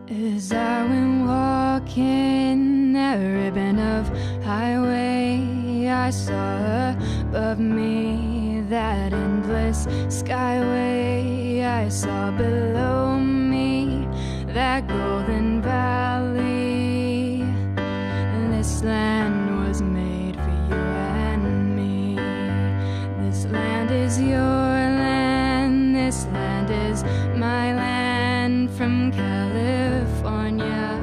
As I went walking that ribbon of highway, I saw above me that endless skyway. I saw below me that golden valley. This land was made for you and me. This land is your land. This land is my land. From California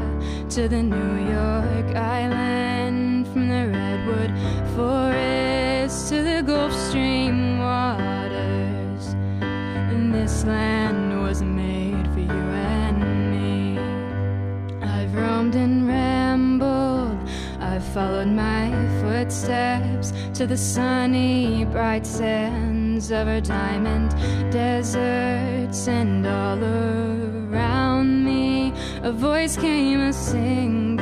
to the New York Island, from the redwood forest to the Gulf Stream waters. And this land was made for you and me. I've roamed and rambled, I've followed my footsteps to the sunny, bright sands of our diamond deserts, and all around me a voice came a-singing.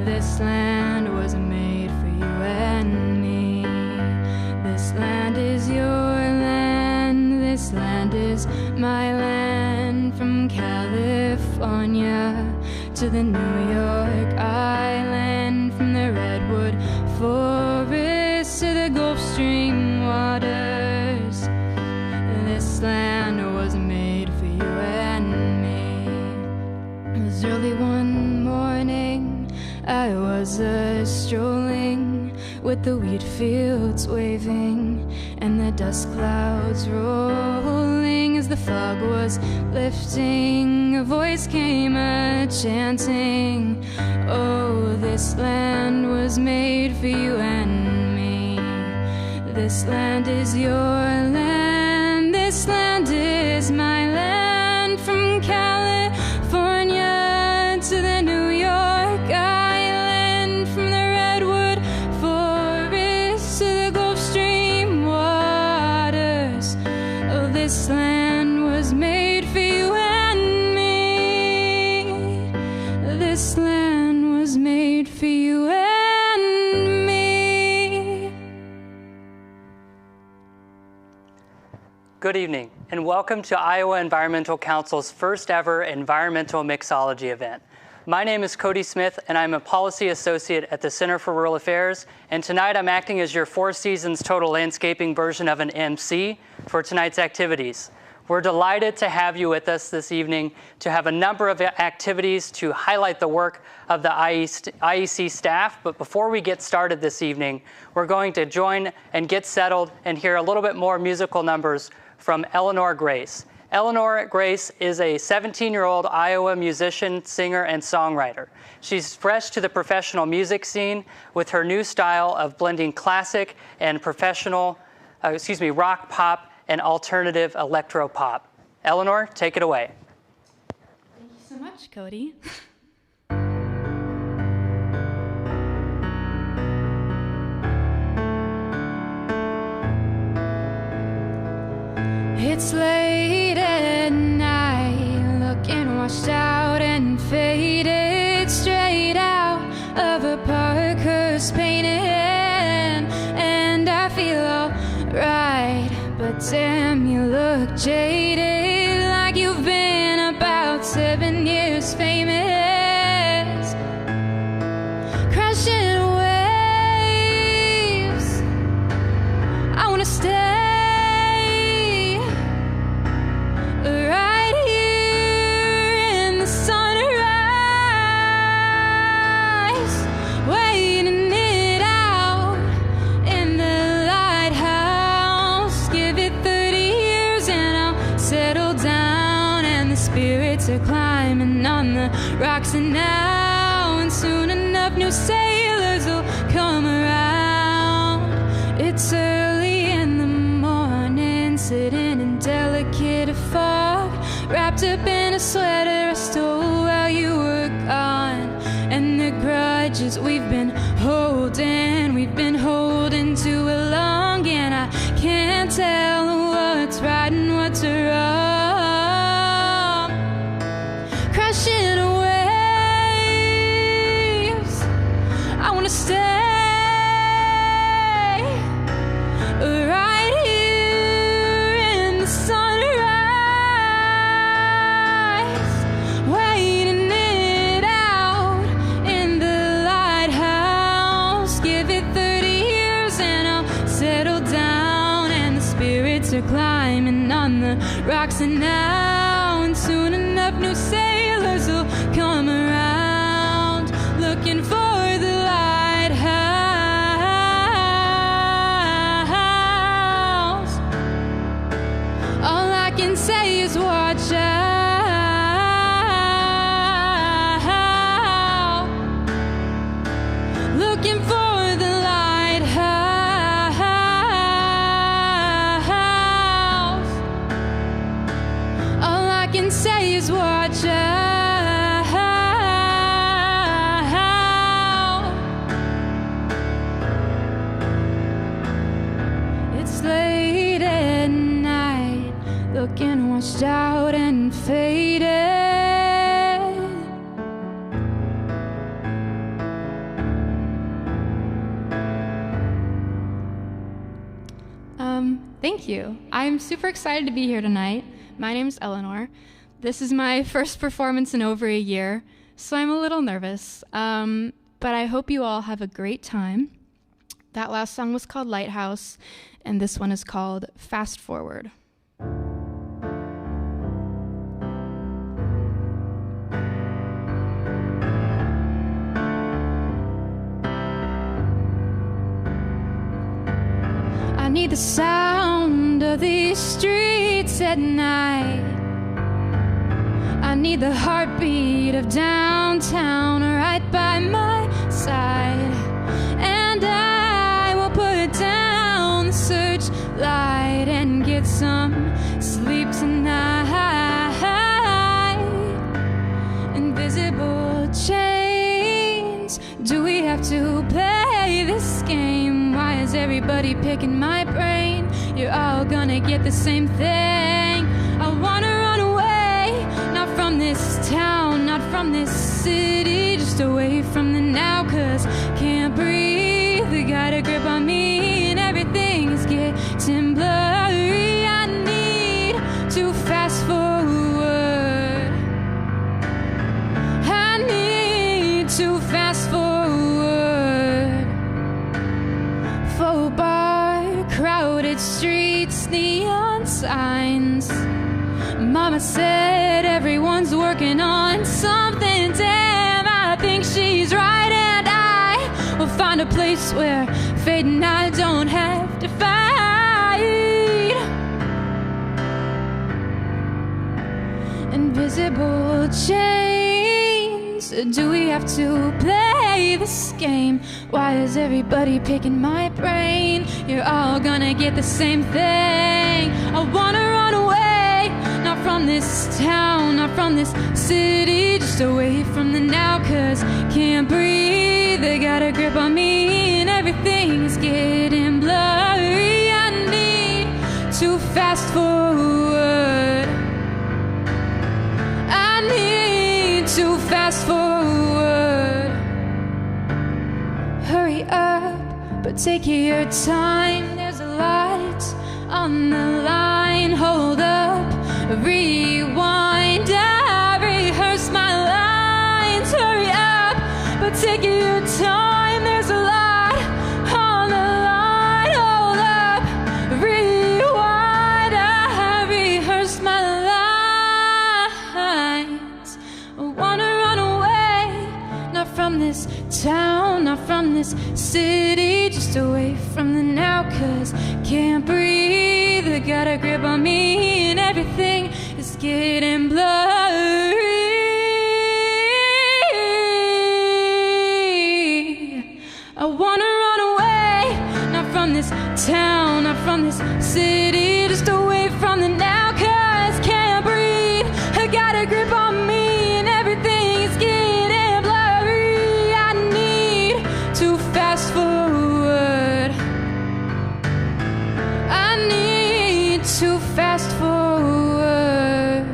This land was made for you and me. This land is your land. This land is my land. From California to the New York Island, from the redwood forest to the Gulf Stream waters. This land was made for you and me. It was early one morning, I was strolling with the wheat fields waving and the dust clouds rolling. As the fog was lifting, a voice came a-chanting, oh, this land was made for you and me. This land is your land. This land is my land. From California to the New York Island, from the redwood forest to the Gulf Stream waters. Oh, this land was made for you and me. This land was made for you and me. Good evening, and welcome to Iowa Environmental Council's first ever environmental mixology event. My name is Cody Smith, and I'm a policy associate at the Center for Rural Affairs, and tonight I'm acting as your Four Seasons total landscaping version of an MC for tonight's activities. We're delighted to have you with us this evening to have a number of activities to highlight the work of the IEC staff. But before we get started this evening, we're going to join and get settled and hear a little bit more musical numbers from Eleanor Grace. Eleanor Grace is a 17-year-old Iowa musician, singer, and songwriter. She's fresh to the professional music scene with her new style of blending classic and rock pop and alternative electro pop. Eleanor, take it away. Thank you so much, Cody. It's late at night, looking washed out and faded, straight out of a Parker's painted, and I feel alright, but damn, you look jaded, like you've been about 7 years famous. Crashing waves, I wanna stay right here in the sunrise, waiting it out in the lighthouse. Give it 30 years and I'll settle down, and the spirits are climbing on the rocks and now, and soon enough new sailors will come around. It's early in the morning, sitting in delicate fog, wrapped up in a sweater I stole while you were gone. And the grudges we've been holding too long, and I can't tell what's right and what's wrong. Crashing waves, I wanna stay right here in the sunrise, spirits are climbing on the rocks and now, and soon enough new sailors will come around looking for the lighthouse. All I can say is watch out, looking for the lighthouse. All I can say is watch out. It's late at night, looking washed out and faded. Thank you. I'm super excited to be here tonight. My name's Eleanor. This is my first performance in over a year, so I'm a little nervous. But I hope you all have a great time. That last song was called Lighthouse, and this one is called Fast Forward. I need the sound of these streets at night. I need the heartbeat of downtown right by my side. And I will put down the searchlight and get some sleep tonight. Invisible chains, do we have to play this game? Why is everybody picking my brain? You're all gonna get the same thing. I wanna run away, not from this town, not from this city, just away from the now, 'cause can't breathe. They got a grip on me and everything is getting blurry. I need to fast forward. I need to fast forward. Full bar, crowded streets, neon signs. Mama said everyone's working on something. Damn, I think she's right, and I will find a place where fate and I don't have to fight. Invisible chains, do we have to play this game? Why is everybody picking my brain? You're all gonna get the same thing. I wanna run away, not from this town, not from this city, just away from the now, 'cause can't breathe. They got a grip on me and everything is getting blurry. I need to fast forward. I need to fast forward. Hurry up, but take your time. There's a lot on the line. Hold up, rewind. I rehearse my lines. Hurry up, but take your time. There's a lot on the line. Hold up, rewind. I rehearse my lines. I wanna run away, not from this town, not from this city, just away from the now, 'cause can't breathe. They got a grip on me and everything is getting blurry. I wanna run away, not from this town, not from this city, just away from the now, 'cause can't breathe. I got a grip on me and everything is getting blurry. I need to fast forward. I need to fast forward.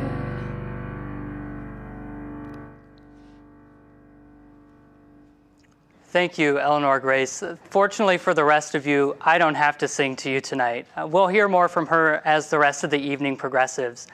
Thank you, Eleanor Grace. Fortunately for the rest of you, I don't have to sing to you tonight. We'll hear more from her as the rest of the evening progresses.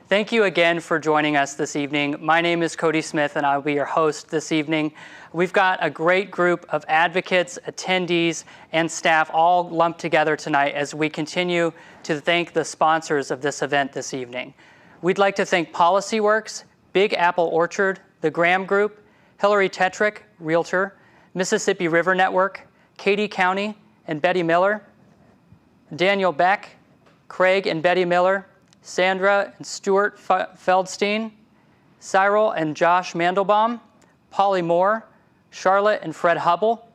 Thank you again for joining us this evening. My name is Cody Smith and I'll be your host this evening. We've got a great group of advocates, attendees, and staff all lumped together tonight as we continue to thank the sponsors of this event this evening. We'd like to thank PolicyWorks, Big Apple Orchard, the Graham Group, Hillary Tetrick, Realtor, Mississippi River Network, Katy County and Betty Miller, Daniel Beck, Craig and Betty Miller, Sandra and Stuart Feldstein, Cyril and Josh Mandelbaum, Polly Moore, Charlotte and Fred Hubble,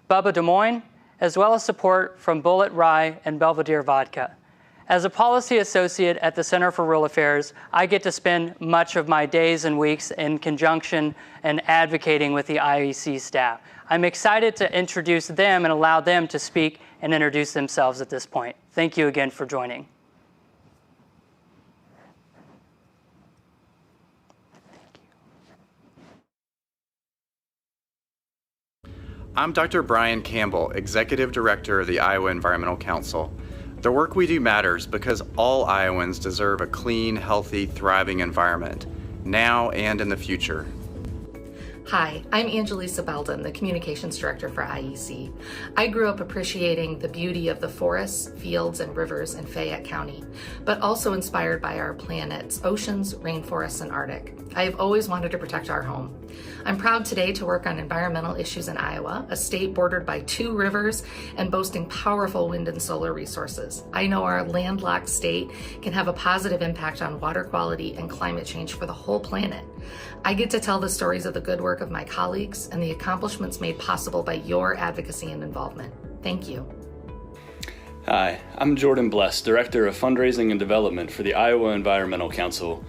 Bubba Des Moines, as well as support from Bullet Rye and Belvedere Vodka. As a policy associate at the Center for Rural Affairs, I get to spend much of my days and weeks in conjunction and advocating with the IEC staff. I'm excited to introduce them and allow them to speak and introduce themselves at this point. Thank you again for joining. I'm Dr. Brian Campbell, Executive Director of the Iowa Environmental Council. The work we do matters because all Iowans deserve a clean, healthy, thriving environment, now and in the future. Hi, I'm Angelisa Belden, the Communications Director for IEC. I grew up appreciating the beauty of the forests, fields, and rivers in Fayette County, but also inspired by our planet's oceans, rainforests, and Arctic. I have always wanted to protect our home. I'm proud today to work on environmental issues in Iowa, a state bordered by 2 rivers and boasting powerful wind and solar resources. I know our landlocked state can have a positive impact on water quality and climate change for the whole planet. I get to tell the stories of the good work of my colleagues and the accomplishments made possible by your advocacy and involvement. Thank you. Hi, I'm Jordan Bless, Director of Fundraising and Development for the Iowa Environmental Council.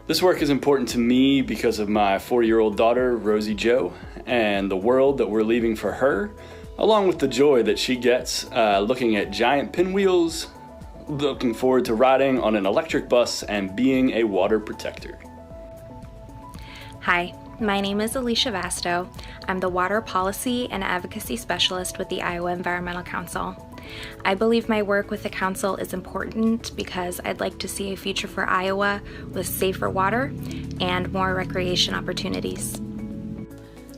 This work is important to me because of my 4-year-old daughter, Rosie Jo, and the world that we're leaving for her, along with the joy that she gets looking at giant pinwheels, looking forward to riding on an electric bus, and being a water protector. Hi, my name is Alicia Vasto. I'm the Water Policy and Advocacy Specialist with the Iowa Environmental Council. I believe my work with the Council is important because I'd like to see a future for Iowa with safer water and more recreation opportunities.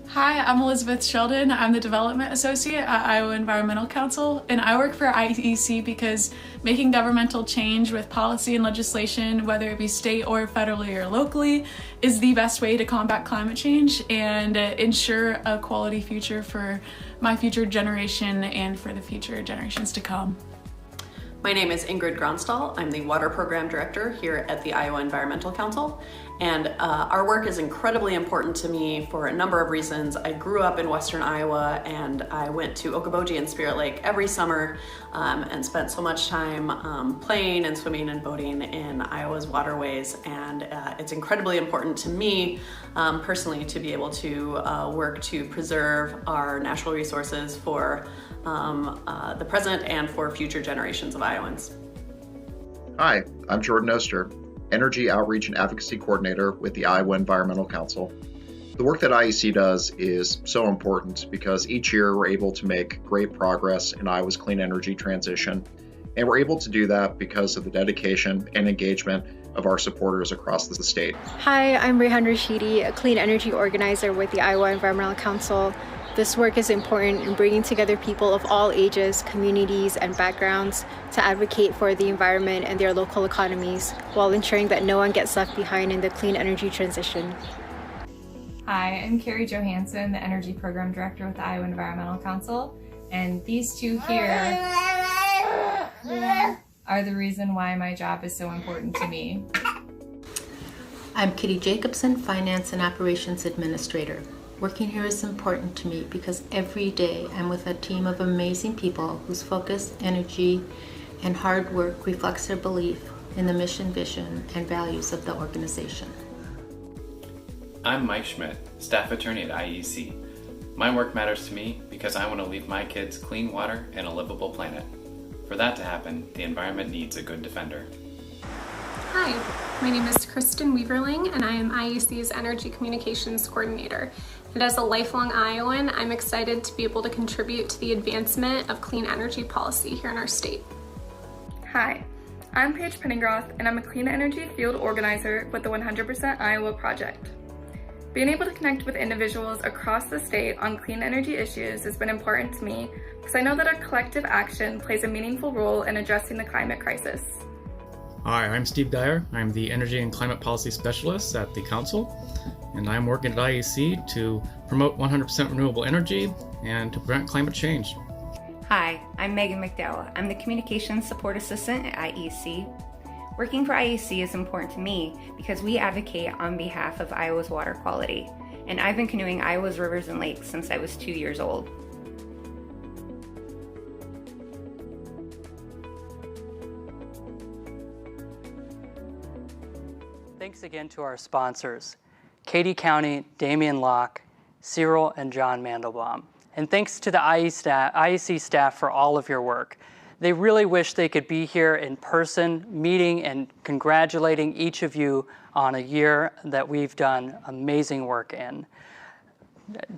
Hi, I'm Elizabeth Sheldon. I'm the Development Associate at Iowa Environmental Council, and I work for IEC because making governmental change with policy and legislation, whether it be state or federally or locally, is the best way to combat climate change and ensure a quality future for my future generation and for the future generations to come. My name is Ingrid Gronstall. I'm the Water Program Director here at the Iowa Environmental Council, and our work is incredibly important to me for a number of reasons. I grew up in Western Iowa, and I went to Okoboji and Spirit Lake every summer and spent so much time playing and swimming and boating in Iowa's waterways, and it's incredibly important to me personally to be able to work to preserve our natural resources for the present and for future generations of Iowans. Hi, I'm Jordan Oster, Energy Outreach and Advocacy Coordinator with the Iowa Environmental Council. The work that IEC does is so important because each year we're able to make great progress in Iowa's clean energy transition, and we're able to do that because of the dedication and engagement of our supporters across the state. Hi, I'm Rehan Rashidi, a clean energy organizer with the Iowa Environmental Council. This work is important in bringing together people of all ages, communities, and backgrounds to advocate for the environment and their local economies while ensuring that no one gets left behind in the clean energy transition. Hi, I'm Carrie Johansson, the Energy Program Director with the Iowa Environmental Council, and these two here are the reason why my job is so important to me. I'm Kitty Jacobson, Finance and Operations Administrator. Working here is important to me because every day I'm with a team of amazing people whose focus, energy, and hard work reflects their belief in the mission, vision, and values of the organization. I'm Mike Schmidt, Staff Attorney at IEC. My work matters to me because I want to leave my kids clean water and a livable planet. For that to happen, the environment needs a good defender. Hi, my name is Kristen Weaverling, and I am IEC's Energy Communications Coordinator. And as a lifelong Iowan, I'm excited to be able to contribute to the advancement of clean energy policy here in our state. Hi, I'm Paige Penningroth, and I'm a clean energy field organizer with the 100% Iowa Project. Being able to connect with individuals across the state on clean energy issues has been important to me because I know that our collective action plays a meaningful role in addressing the climate crisis. Hi, I'm Steve Dyer. I'm the Energy and Climate Policy Specialist at the Council, and I'm working at IEC to promote 100% renewable energy and to prevent climate change. Hi, I'm Megan McDowell. I'm the Communications Support Assistant at IEC. Working for IEC is important to me because we advocate on behalf of Iowa's water quality, and I've been canoeing Iowa's rivers and lakes since I was 2 years old. Thanks again to our sponsors, Katy County, Damian Locke, Cyril and John Mandelbaum. And thanks to the IEC staff for all of your work. They really wish they could be here in person, meeting and congratulating each of you on a year that we've done amazing work in.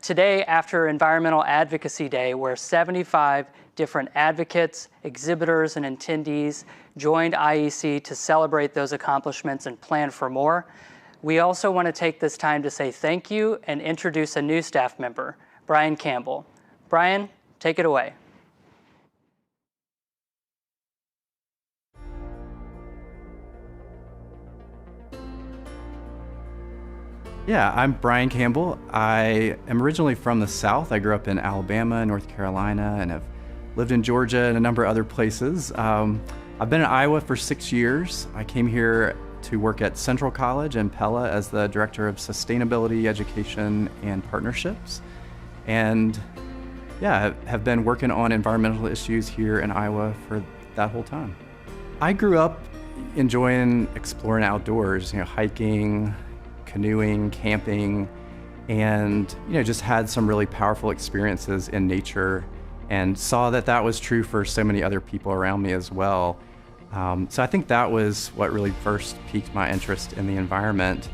Today, after Environmental Advocacy Day, where 75 different advocates, exhibitors, and attendees joined IEC to celebrate those accomplishments and plan for more, we also want to take this time to say thank you and introduce a new staff member, Brian Campbell. Brian, take it away. Yeah, I'm Brian Campbell. I am originally from the South. I grew up in Alabama, North Carolina, and have lived in Georgia and a number of other places. I've been in Iowa for 6 years. I came here to work at Central College in Pella as the Director of Sustainability, Education, and Partnerships. And yeah, have been working on environmental issues here in Iowa for that whole time. I grew up enjoying exploring outdoors, hiking, canoeing, camping, and just had some really powerful experiences in nature and saw that that was true for so many other people around me as well. So I think that was what really first piqued my interest in the environment.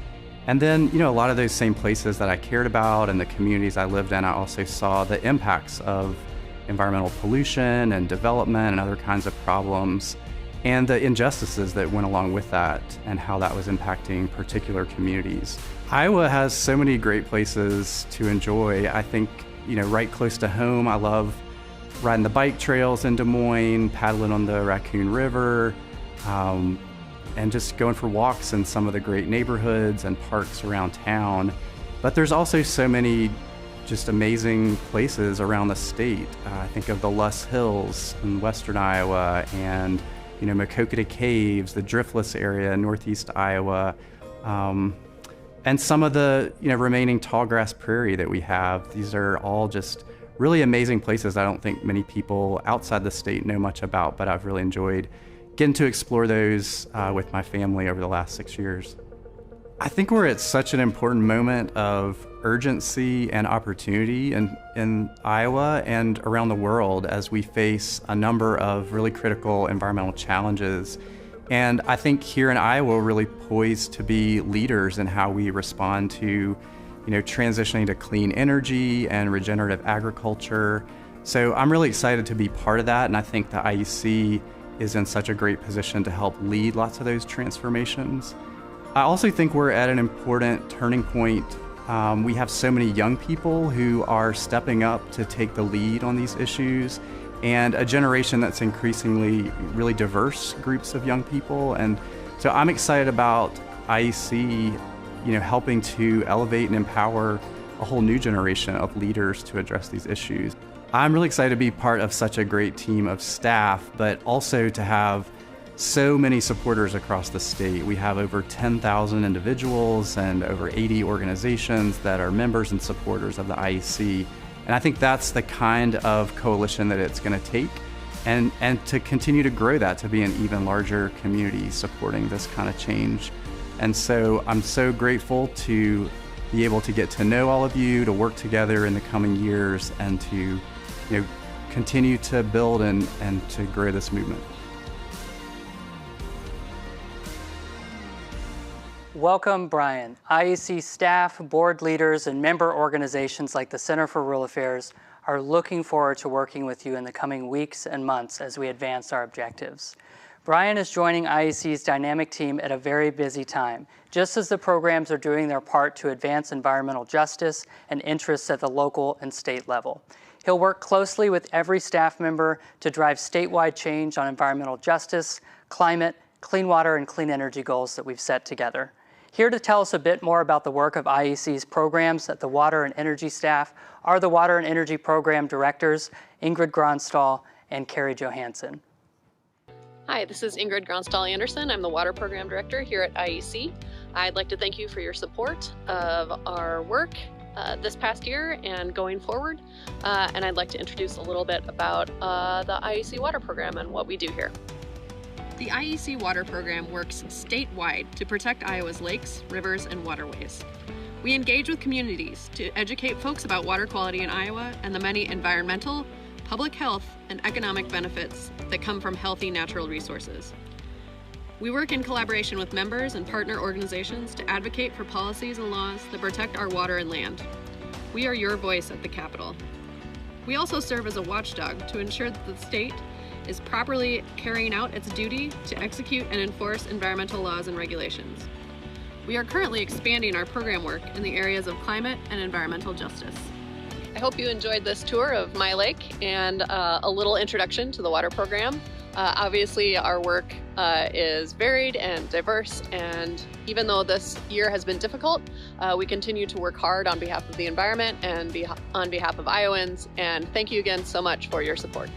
And then, a lot of those same places that I cared about and the communities I lived in, I also saw the impacts of environmental pollution and development and other kinds of problems and the injustices that went along with that and how that was impacting particular communities. Iowa has so many great places to enjoy. I think, right close to home, I love riding the bike trails in Des Moines, paddling on the Raccoon River, and just going for walks in some of the great neighborhoods and parks around town. But there's also so many just amazing places around the state. I think of the Luss Hills in western Iowa and Makokata Caves, the Driftless area in northeast Iowa, and some of the remaining tallgrass prairie that we have. These are all just really amazing places I don't think many people outside the state know much about, but I've really enjoyed getting to explore those with my family over the last 6 years. I think we're at such an important moment of urgency and opportunity in Iowa and around the world as we face a number of really critical environmental challenges. And I think here in Iowa, we're really poised to be leaders in how we respond to transitioning to clean energy and regenerative agriculture. So I'm really excited to be part of that, and I think the IEC is in such a great position to help lead lots of those transformations. I also think we're at an important turning point. We have so many young people who are stepping up to take the lead on these issues, and a generation that's increasingly really diverse groups of young people. And so I'm excited about IEC helping to elevate and empower a whole new generation of leaders to address these issues. I'm really excited to be part of such a great team of staff, but also to have so many supporters across the state. We have over 10,000 individuals and over 80 organizations that are members and supporters of the IEC. And I think that's the kind of coalition that it's going to take, and to continue to grow that to be an even larger community supporting this kind of change. And so I'm so grateful to be able to get to know all of you, to work together in the coming years, and to continue to build and to grow this movement. Welcome, Brian. IEC staff, board leaders, and member organizations like the Center for Rural Affairs are looking forward to working with you in the coming weeks and months as we advance our objectives. Brian is joining IEC's dynamic team at a very busy time, just as the programs are doing their part to advance environmental justice and interests at the local and state level. He'll work closely with every staff member to drive statewide change on environmental justice, climate, clean water, and clean energy goals that we've set together. Here to tell us a bit more about the work of IEC's programs at the Water and Energy staff are the Water and Energy Program Directors, Ingrid Gronstal and Carrie Johansson. Hi, this is Ingrid Gronstal-Anderson. I'm the Water Program Director here at IEC. I'd like to thank you for your support of our work this past year and going forward. And I'd like to introduce a little bit about the IEC Water Program and what we do here. The IEC Water Program works statewide to protect Iowa's lakes, rivers, and waterways. We engage with communities to educate folks about water quality in Iowa and the many environmental, public health, and economic benefits that come from healthy natural resources. We work in collaboration with members and partner organizations to advocate for policies and laws that protect our water and land. We are your voice at the Capitol. We also serve as a watchdog to ensure that the state is properly carrying out its duty to execute and enforce environmental laws and regulations. We are currently expanding our program work in the areas of climate and environmental justice. I hope you enjoyed this tour of my lake and a little introduction to the water program. Obviously, our work is varied and diverse, and even though this year has been difficult, we continue to work hard on behalf of the environment and on behalf of Iowans, and thank you again so much for your support.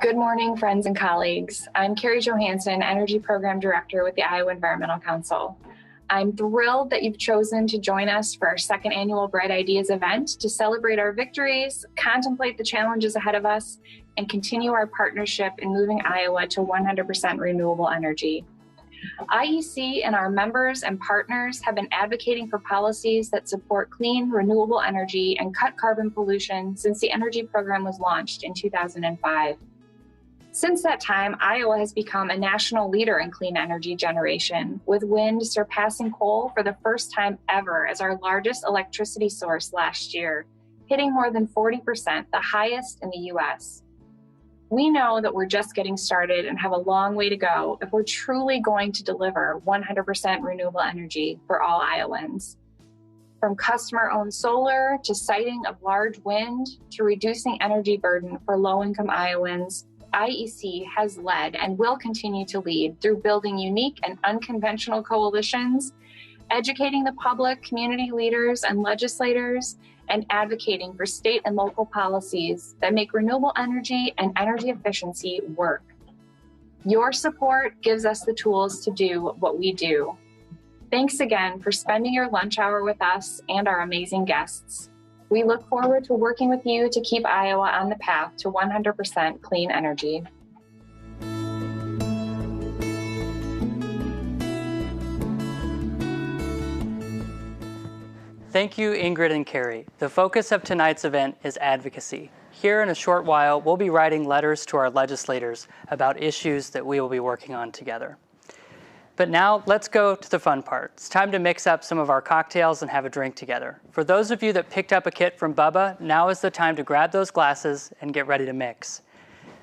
Good morning, friends and colleagues. I'm Carrie Johansson, Energy Program Director with the Iowa Environmental Council. I'm thrilled that you've chosen to join us for our second annual Bright Ideas event to celebrate our victories, contemplate the challenges ahead of us, and continue our partnership in moving Iowa to 100% renewable energy. IEC and our members and partners have been advocating for policies that support clean, renewable energy and cut carbon pollution since the energy program was launched in 2005. Since that time, Iowa has become a national leader in clean energy generation, with wind surpassing coal for the first time ever as our largest electricity source last year, hitting more than 40%, the highest in the U.S. We know that we're just getting started and have a long way to go if we're truly going to deliver 100% renewable energy for all Iowans. From customer-owned solar to siting of large wind to reducing energy burden for low-income Iowans, IEC has led and will continue to lead through building unique and unconventional coalitions, educating the public, community leaders, and legislators, and advocating for state and local policies that make renewable energy and energy efficiency work. Your support gives us the tools to do what we do. Thanks again for spending your lunch hour with us and our amazing guests. We look forward to working with you to keep Iowa on the path to 100% clean energy. Thank you, Ingrid and Carrie. The focus of tonight's event is advocacy. Here in a short while, we'll be writing letters to our legislators about issues that we will be working on together. But now let's go to the fun part. It's time to mix up some of our cocktails and have a drink together. For those of you that picked up a kit from Bubba, now is the time to grab those glasses and get ready to mix.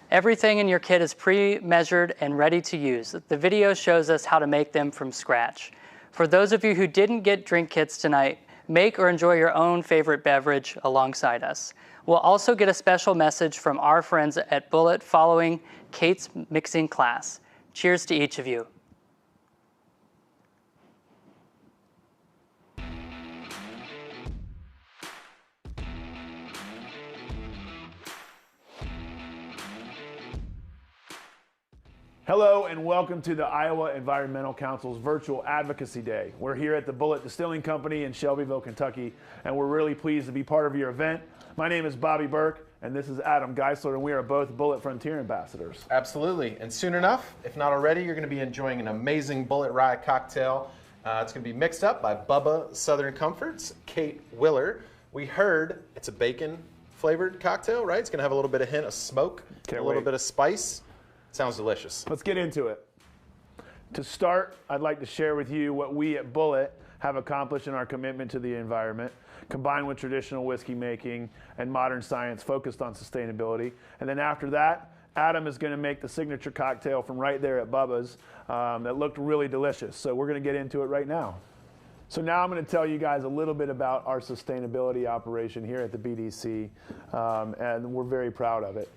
Everything in your kit is pre-measured and ready to use. The video shows us how to make them from scratch. For those of you who didn't get drink kits tonight, make or enjoy your own favorite beverage alongside us. We'll also get a special message from our friends at Bullet following Kate's mixing class. Cheers to each of you. Hello and welcome to the Iowa Environmental Council's Virtual Advocacy Day. We're here at the Bullet Distilling Company in Shelbyville, Kentucky, and we're really pleased to be part of your event. My name is Bobby Burke, and this is Adam Geisler, and we are both Bullet Frontier ambassadors. Absolutely, and soon enough, if not already, you're going to be enjoying an amazing Bullet Rye cocktail. It's going to be mixed up by Bubba Southern Comfort's Kate Willer. We heard it's a bacon-flavored cocktail, right? It's going to have a little bit of hint of smoke, a little bit of spice. Sounds delicious. Let's get into it. To start, I'd like to share with you what we at Bullet have accomplished in our commitment to the environment, combined with traditional whiskey making and modern science focused on sustainability. And then after that, Adam is going to make the signature cocktail from right there at Bubba's that looked really delicious. So we're going to get into it right now. So now I'm going to tell you guys a little bit about our sustainability operation here at the BDC, and we're very proud of it.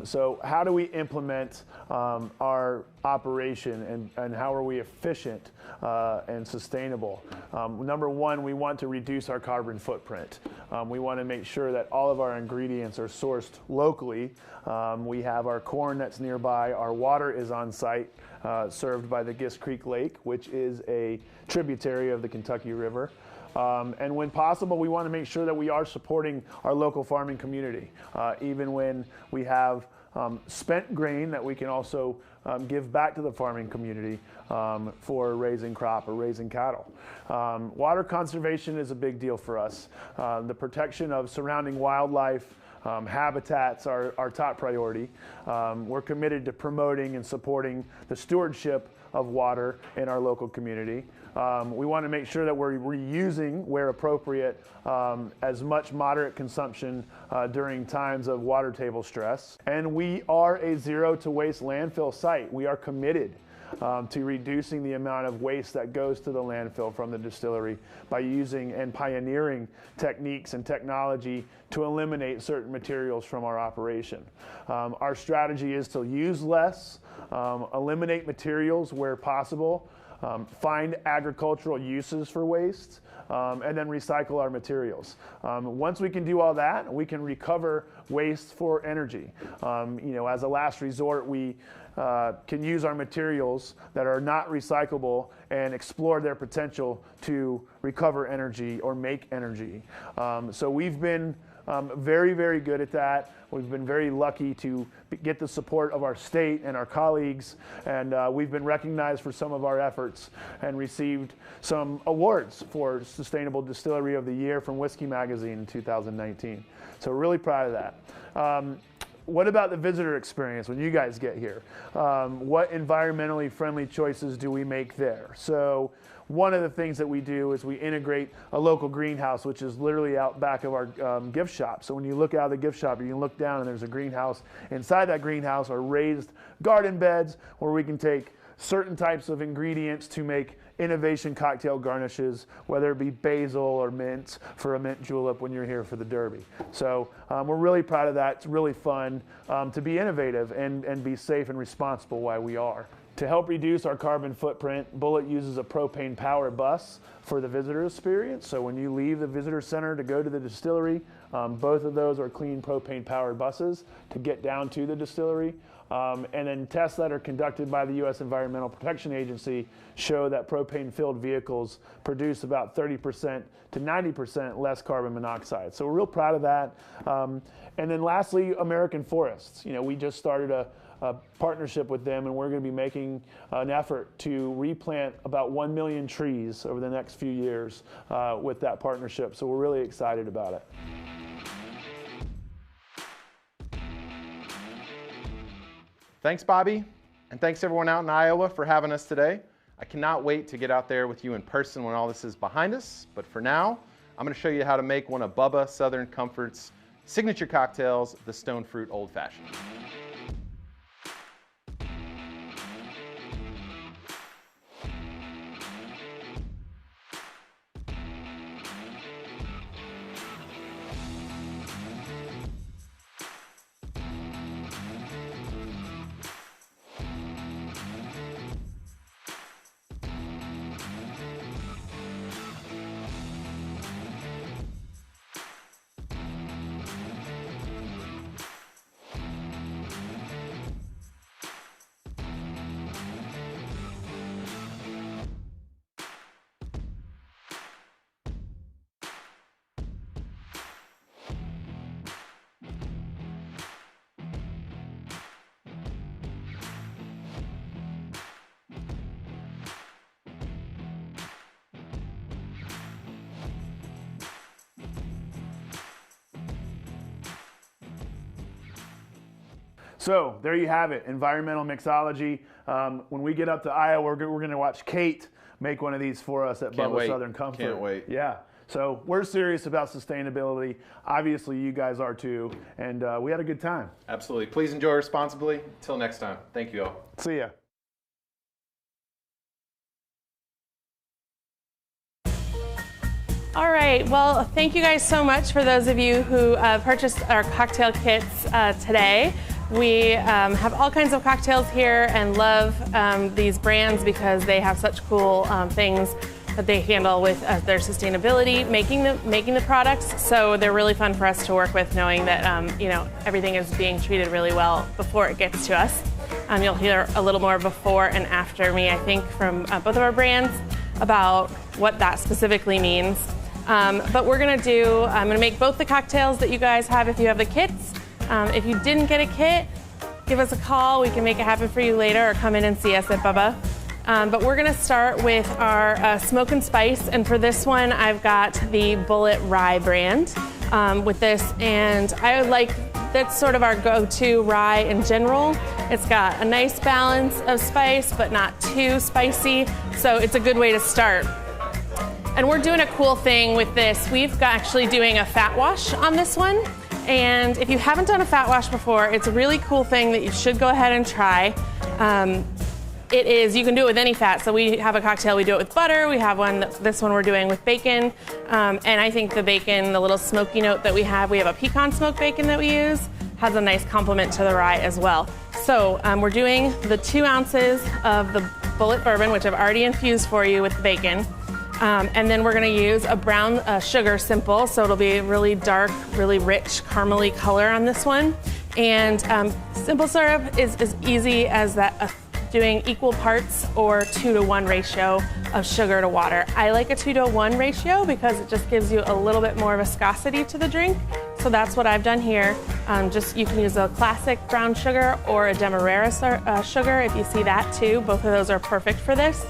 So how do we implement our operation and how are we efficient and sustainable? Number one, we want to reduce our carbon footprint. We want to make sure that all of our ingredients are sourced locally. We have our corn that's nearby. Our water is on site, served by the Gist Creek Lake, which is a tributary of the Kentucky River. And when possible, we want to make sure that we are supporting our local farming community, even when we have spent grain that we can also give back to the farming community for raising crop or raising cattle. Water conservation is a big deal for us. The protection of surrounding wildlife, habitats are our top priority. We're committed to promoting and supporting the stewardship of water in our local community. We want to make sure that we're reusing, where appropriate, as much moderate consumption during times of water table stress. And we are a zero to waste landfill site. We are committed to reducing the amount of waste that goes to the landfill from the distillery by using and pioneering techniques and technology to eliminate certain materials from our operation. Our strategy is to use less, eliminate materials where possible, find agricultural uses for waste, and then recycle our materials. Once we can do all that, we can recover waste for energy. As a last resort, we can use our materials that are not recyclable and explore their potential to recover energy or make energy. So we've been very, very good at that. We've been very lucky to get the support of our state and our colleagues, and we've been recognized for some of our efforts and received some awards for Sustainable Distillery of the Year from Whiskey Magazine in 2019. So we're really proud of that. What about the visitor experience when you guys get here? What environmentally friendly choices do we make there? So one of the things that we do is we integrate a local greenhouse, which is literally out back of our gift shop. So when you look out of the gift shop, you can look down and there's a greenhouse. Inside that greenhouse are raised garden beds where we can take certain types of ingredients to make innovation cocktail garnishes, whether it be basil or mint for a mint julep when you're here for the Derby. So we're really proud of that. It's really fun to be innovative and be safe and responsible while we are. To help reduce our carbon footprint, Bullet uses a propane powered bus for the visitor experience. So when you leave the visitor center to go to the distillery, both of those are clean propane powered buses to get down to the distillery. And then tests that are conducted by the U.S. Environmental Protection Agency show that propane-filled vehicles produce about 30% to 90% less carbon monoxide. So we're real proud of that. And then lastly, American Forests. We just started a partnership with them, and we're going to be making an effort to replant about 1 million trees over the next few years with that partnership. So we're really excited about it. Thanks, Bobby, and thanks everyone out in Iowa for having us today. I cannot wait to get out there with you in person when all this is behind us, but for now, I'm going to show you how to make one of Bubba Southern Comfort's signature cocktails, the Stone Fruit Old Fashioned. So there you have it, environmental mixology. When we get up to Iowa, we're going to watch Kate make one of these for us at Bubba Southern Comfort. Can't wait. Yeah. So we're serious about sustainability. Obviously, you guys are too. And we had a good time. Absolutely. Please enjoy responsibly. Until next time. Thank you all. See ya. All right, well, thank you guys so much for those of you who purchased our cocktail kits today. We have all kinds of cocktails here and love these brands because they have such cool things that they handle with their sustainability, making the products. So they're really fun for us to work with, knowing that everything is being treated really well before it gets to us. You'll hear a little more before and after me, I think, from both of our brands about what that specifically means. But we're gonna I'm gonna make both the cocktails that you guys have if you have the kits. If you didn't get a kit, give us a call. We can make it happen for you later, or come in and see us at Bubba. But we're gonna start with our Smoke and Spice, and for this one, I've got the Bullet Rye brand with this, and that's sort of our go-to rye in general. It's got a nice balance of spice, but not too spicy, so it's a good way to start. And we're doing a cool thing with this. We've got actually doing a fat wash on this one. And if you haven't done a fat wash before, it's a really cool thing that you should go ahead and try. You can do it with any fat. So we have a cocktail, we do it with butter. We have this one we're doing with bacon. And I think the bacon, the little smoky note that we have a pecan smoked bacon that we use, has a nice complement to the rye as well. So we're doing the 2 ounces of the Bullet bourbon, which I've already infused for you with the bacon. And then we're gonna use a brown sugar simple, so it'll be really dark, really rich, caramely color on this one. And simple syrup is as easy as that, doing equal parts or 2-to-1 ratio of sugar to water. I like a 2-to-1 ratio because it just gives you a little bit more viscosity to the drink. So that's what I've done here. You can use a classic brown sugar or a Demerara sugar if you see that too. Both of those are perfect for this.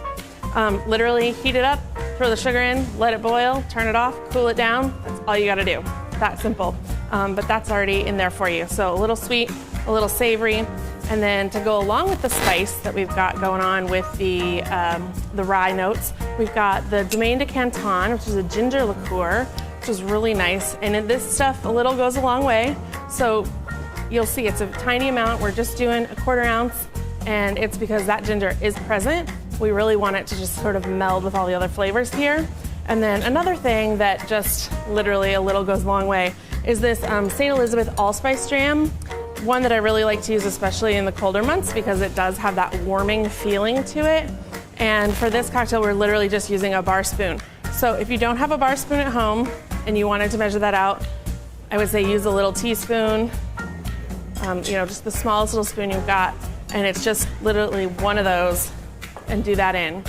Literally heat it up, throw the sugar in, let it boil, turn it off, cool it down. That's all you gotta do. That simple. But that's already in there for you. So a little sweet, a little savory, and then to go along with the spice that we've got going on with the rye notes, we've got the Domaine de Canton, which is a ginger liqueur, which is really nice. And in this stuff, a little goes a long way. So you'll see it's a tiny amount. We're just doing a 1/4 ounce, and it's because that ginger is present. We really want it to just sort of meld with all the other flavors here. And then another thing that just literally a little goes a long way is this St. Elizabeth Allspice Jam, one that I really like to use especially in the colder months because it does have that warming feeling to it. And for this cocktail, we're literally just using a bar spoon. So if you don't have a bar spoon at home and you wanted to measure that out, I would say use a little teaspoon, just the smallest little spoon you've got, and it's just literally one of those, and do that in.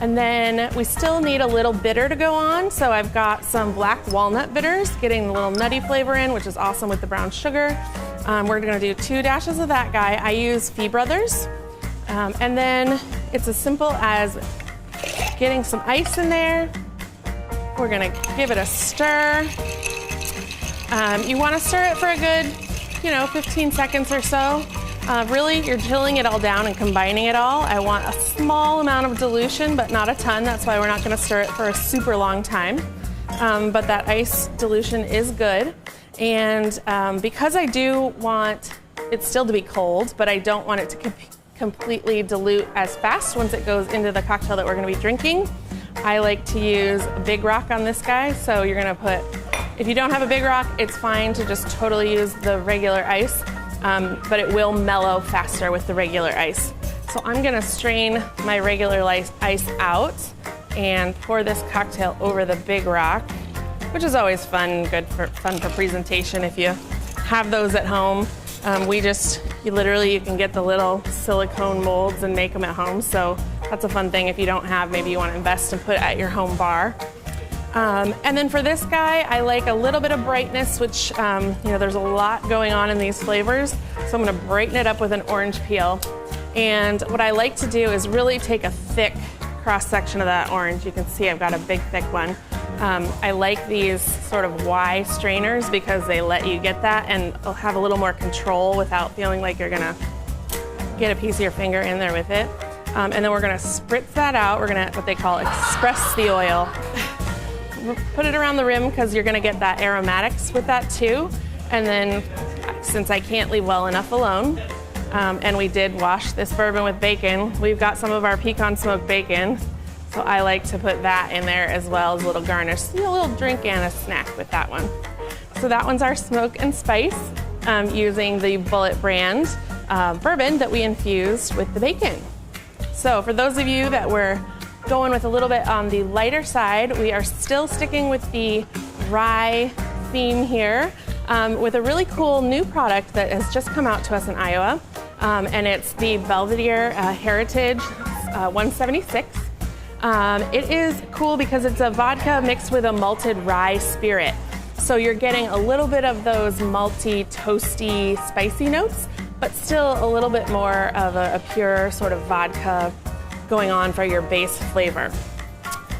And then we still need a little bitter to go on, so I've got some black walnut bitters, getting the little nutty flavor in, which is awesome with the brown sugar. We're gonna do 2 dashes of that guy. I use Fee Brothers. And then it's as simple as getting some ice in there. We're gonna give it a stir. You wanna stir it for a good, 15 seconds or so. Really, you're chilling it all down and combining it all. I want a small amount of dilution, but not a ton. That's why we're not gonna stir it for a super long time. But that ice dilution is good. And because I do want it still to be cold, but I don't want it to completely dilute as fast once it goes into the cocktail that we're gonna be drinking, I like to use a Big Rock on this guy. So you're gonna if you don't have a Big Rock, it's fine to just totally use the regular ice. But it will mellow faster with the regular ice. So I'm gonna strain my regular ice out and pour this cocktail over the Big Rock, which is always fun for presentation if you have those at home. You can get the little silicone molds and make them at home. So that's a fun thing if you don't have, maybe you wanna invest and put at your home bar. And then for this guy, I like a little bit of brightness, which, there's a lot going on in these flavors. So I'm gonna brighten it up with an orange peel. And what I like to do is really take a thick cross section of that orange. You can see I've got a big, thick one. I like these sort of Y strainers because they let you get that and have a little more control without feeling like you're gonna get a piece of your finger in there with it. And then we're gonna spritz that out. We're gonna, what they call express the oil. Put it around the rim because you're gonna get that aromatics with that too. And then, since I can't leave well enough alone, and we did wash this bourbon with bacon, we've got some of our pecan smoked bacon. So I like to put that in there as well as a little garnish. See, a little drink and a snack with that one. So that one's our smoke and spice using the Bullet brand bourbon that we infused with the bacon. So for those of you that were going with a little bit on the lighter side, we are still sticking with the rye theme here with a really cool new product that has just come out to us in Iowa. And it's the Belvedere Heritage 176. It is cool because it's a vodka mixed with a malted rye spirit. So you're getting a little bit of those malty, toasty, spicy notes, but still a little bit more of a pure sort of vodka going on for your base flavor.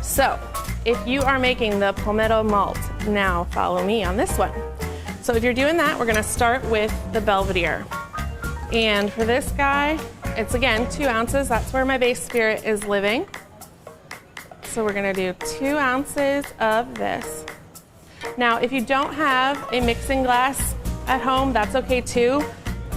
So if you are making the palmetto malt, now follow me on this one. So if you're doing that, we're gonna start with the Belvedere. And for this guy, it's again 2 ounces. That's where my base spirit is living. So we're gonna do 2 ounces of this. Now, if you don't have a mixing glass at home, that's okay too.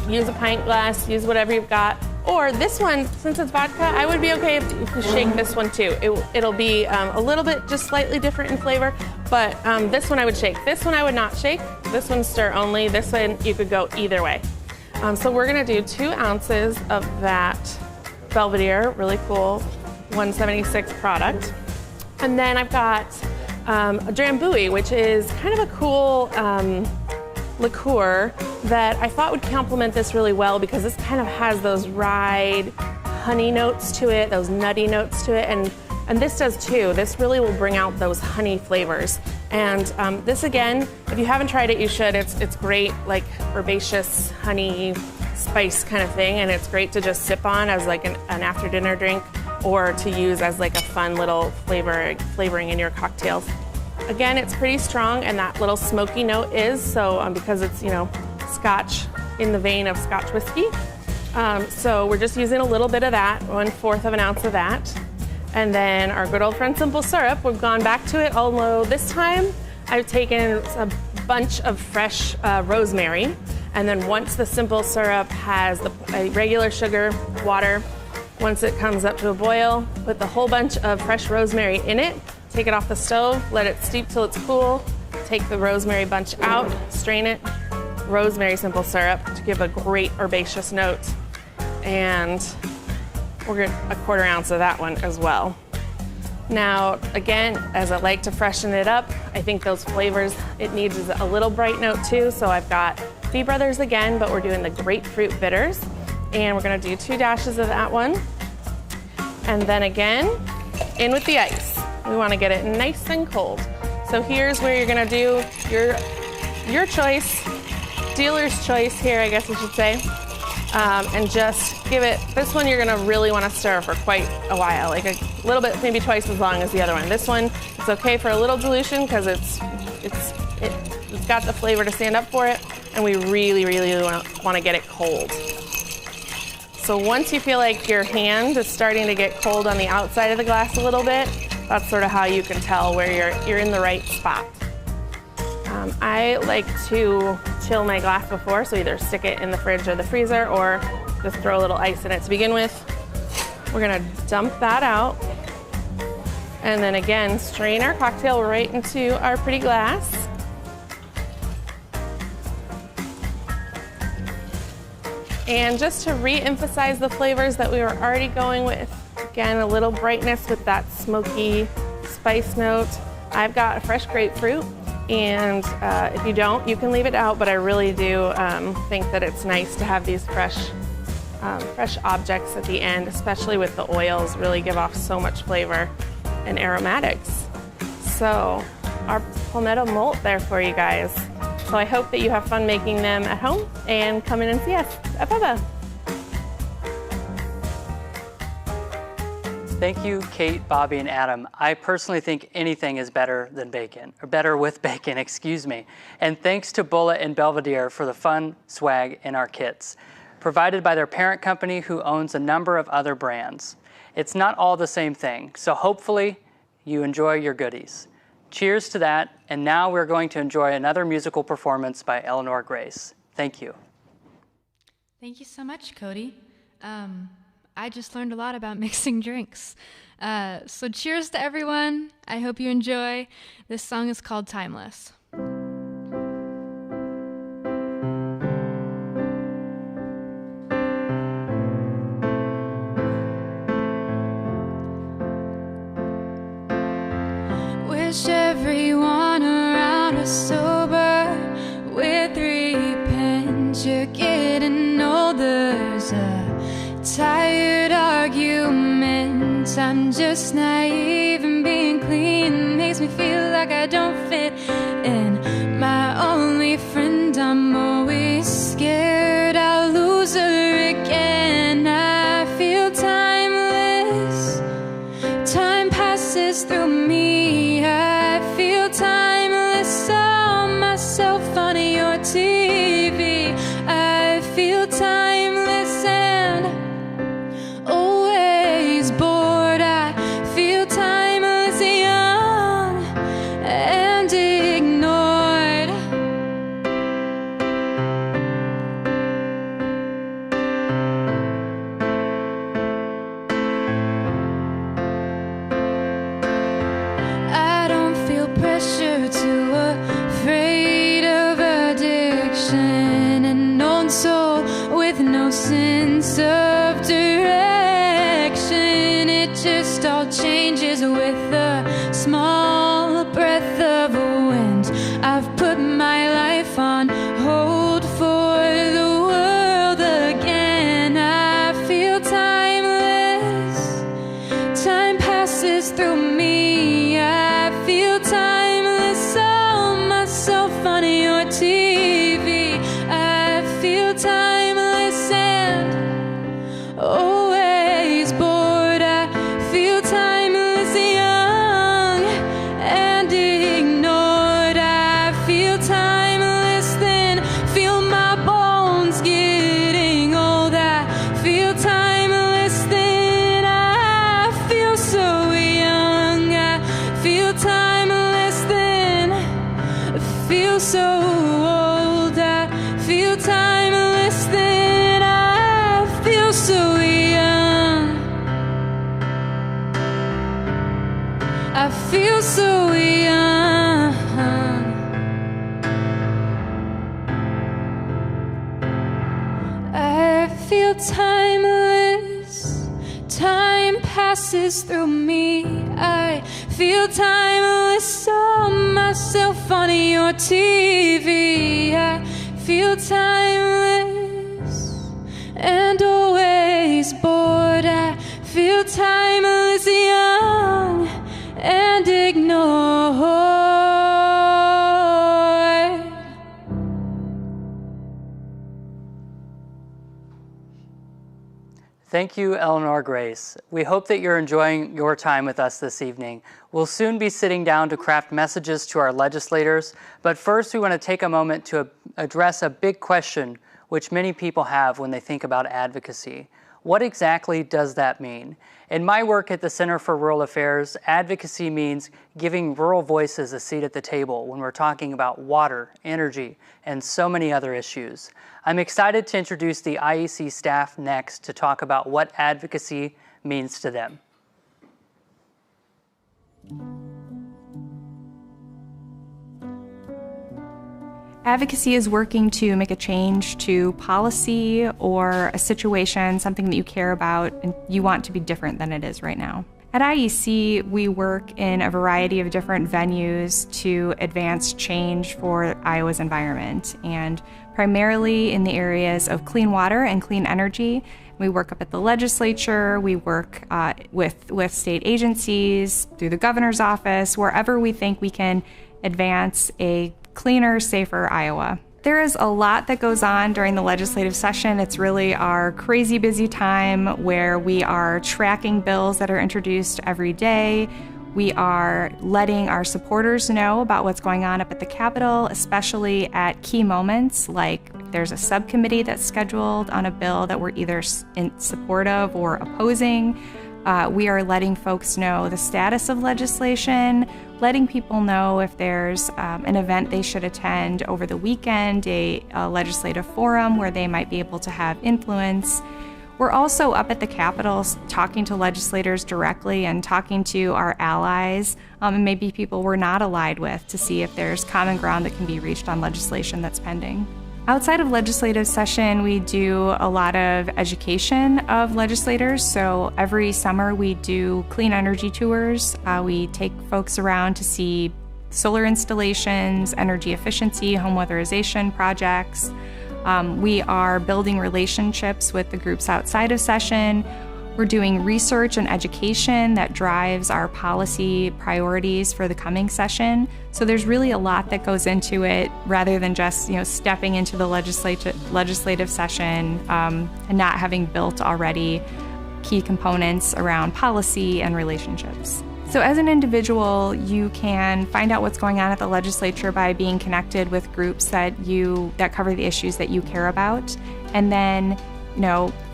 Use a pint glass, use whatever you've got. Or this one, since it's vodka, I would be okay if you shake this one too. It'll be a little bit just slightly different in flavor, but this one I would shake. This one I would not shake. This one's stir only. This one you could go either way. So we're gonna do 2 ounces of that Belvedere, really cool 176 product. And then I've got a Drambuie, which is kind of a cool liqueur that I thought would complement this really well because this kind of has those rye honey notes to it, those nutty notes to it, and this does too. This really will bring out those honey flavors. And this again, if you haven't tried it, you should. It's great, like herbaceous honey spice kind of thing, and it's great to just sip on as like an after dinner drink or to use as like a fun little flavoring in your cocktails. Again, it's pretty strong, and that little smoky note is, so because it's, you know, Scotch in the vein of Scotch whiskey. So we're just using a little bit of that, 1/4 of an ounce of that. And then our good old friend simple syrup, we've gone back to it, although this time I've taken a bunch of fresh rosemary. And then once the simple syrup has a regular sugar, water, once it comes up to a boil, put the whole bunch of fresh rosemary in it, take it off the stove, let it steep till it's cool, take the rosemary bunch out, strain it, rosemary simple syrup to give a great herbaceous note. And we're gonna 1/4 ounce of that one as well. Now, again, as I like to freshen it up, I think those flavors, it needs a little bright note too, so I've got Fee Brothers again, but we're doing the grapefruit bitters. And we're gonna do 2 dashes of that one. And then again, in with the ice. We wanna get it nice and cold. So here's where you're gonna do your choice, dealer's choice here, I guess I should say. And just give it, this one you're gonna really wanna stir for quite a while, like a little bit, maybe twice as long as the other one. This one, it's okay for a little dilution because it's got the flavor to stand up for it, and we really, really wanna get it cold. So once you feel like your hand is starting to get cold on the outside of the glass a little bit, that's sort of how you can tell where you're in the right spot. I like to chill my glass before, so either stick it in the fridge or the freezer or just throw a little ice in it to begin with. We're gonna dump that out. And then again, strain our cocktail right into our pretty glass. And just to re-emphasize the flavors that we were already going with, again, a little brightness with that smoky spice note. I've got a fresh grapefruit, and if you don't, you can leave it out, but I really do think that it's nice to have these fresh objects at the end, especially with the oils, really give off so much flavor and aromatics. So our palmetto malt there for you guys. So I hope that you have fun making them at home and come in and see us at Bubba. Thank you, Kate, Bobby, and Adam. I personally think anything is better than bacon, or better with bacon, excuse me. And thanks to Bullet and Belvedere for the fun swag in our kits, provided by their parent company who owns a number of other brands. It's not all the same thing, so hopefully you enjoy your goodies. Cheers to that, and now we're going to enjoy another musical performance by Eleanor Grace. Thank you. Thank you so much, Cody. I just learned a lot about mixing drinks. So cheers to everyone. I hope you enjoy. This song is called Timeless. Wish everyone around was sober with repent. You're getting older. There's a tired argument. I'm just naive and being clean makes me feel like I don't fit in. My only friend, I'm always scared I'll lose her again. I feel timeless. Time passes through me. I feel timeless. Saw myself on your TV. I feel timeless and always bored. I feel timeless, young and ignored. I don't feel pressure, too afraid of addiction, an old soul with no sense of direction. It just all changes with a small breath of wind. I've put my life on hold for the world again. I feel timeless. Time passes through me. I feel timeless. Saw myself on your TV. I feel timeless and always bored. I feel timeless, young and ignored. I feel timeless, then feel my bones getting old. I feel timeless, then I feel so young. I feel timeless, then I feel so old. I feel timeless, then I feel so young. I feel so young. I feel timeless. Time passes through me. I feel timeless. Saw myself on your TV. I feel timeless and always bored. I feel timeless, young and ignored. Thank you, Eleanor Grace. We hope that you're enjoying your time with us this evening. We'll soon be sitting down to craft messages to our legislators, but first we want to take a moment to address a big question which many people have when they think about advocacy. What exactly does that mean? In my work at the Center for Rural Affairs, advocacy means giving rural voices a seat at the table when we're talking about water, energy, and so many other issues. I'm excited to introduce the IEC staff next to talk about what advocacy means to them. Advocacy is working to make a change to policy or a situation, something that you care about and you want to be different than it is right now. At IEC, we work in a variety of different venues to advance change for Iowa's environment, and primarily in the areas of clean water and clean energy. We work up at the legislature, we work with state agencies, through the governor's office, wherever we think we can advance a cleaner, safer Iowa. There is a lot that goes on during the legislative session. It's really our crazy busy time where we are tracking bills that are introduced every day. We are letting our supporters know about what's going on up at the Capitol, especially at key moments, like there's a subcommittee that's scheduled on a bill that we're either in support of or opposing. We are letting folks know the status of legislation, letting people know if there's an event they should attend over the weekend, a legislative forum where they might be able to have influence. We're also up at the Capitol talking to legislators directly and talking to our allies and maybe people we're not allied with to see if there's common ground that can be reached on legislation that's pending. Outside of legislative session, we do a lot of education of legislators. So every summer we do clean energy tours. We take folks around to see solar installations, energy efficiency, home weatherization projects. We are building relationships with the groups outside of session. We're doing research and education that drives our policy priorities for the coming session. So there's really a lot that goes into it rather than just stepping into the legislative session and not having built already key components around policy and relationships. So as an individual, you can find out what's going on at the legislature by being connected with groups that cover the issues that you care about, and then